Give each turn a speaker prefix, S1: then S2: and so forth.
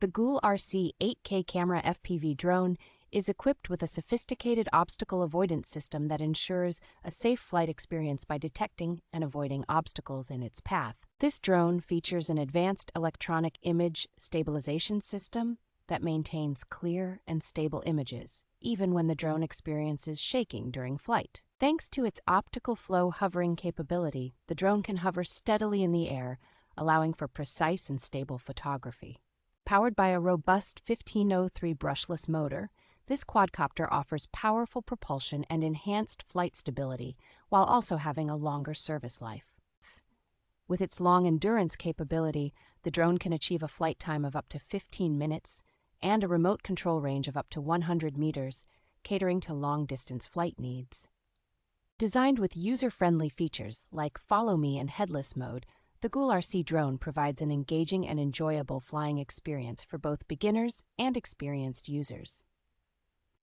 S1: The GoolRC 8K Camera FPV drone is equipped with a sophisticated obstacle avoidance system that ensures a safe flight experience by detecting and avoiding obstacles in its path. This drone features an advanced electronic image stabilization system that maintains clear and stable images, even when the drone experiences shaking during flight. Thanks to its optical flow hovering capability, the drone can hover steadily in the air, allowing for precise and stable photography. Powered by a robust 1503 brushless motor, this quadcopter offers powerful propulsion and enhanced flight stability, while also having a longer service life. With its long endurance capability, the drone can achieve a flight time of up to 15 minutes and a remote control range of up to 100 meters, catering to long-distance flight needs. Designed with user-friendly features like Follow Me and Headless mode, the GoolRC drone provides an engaging and enjoyable flying experience for both beginners and experienced users.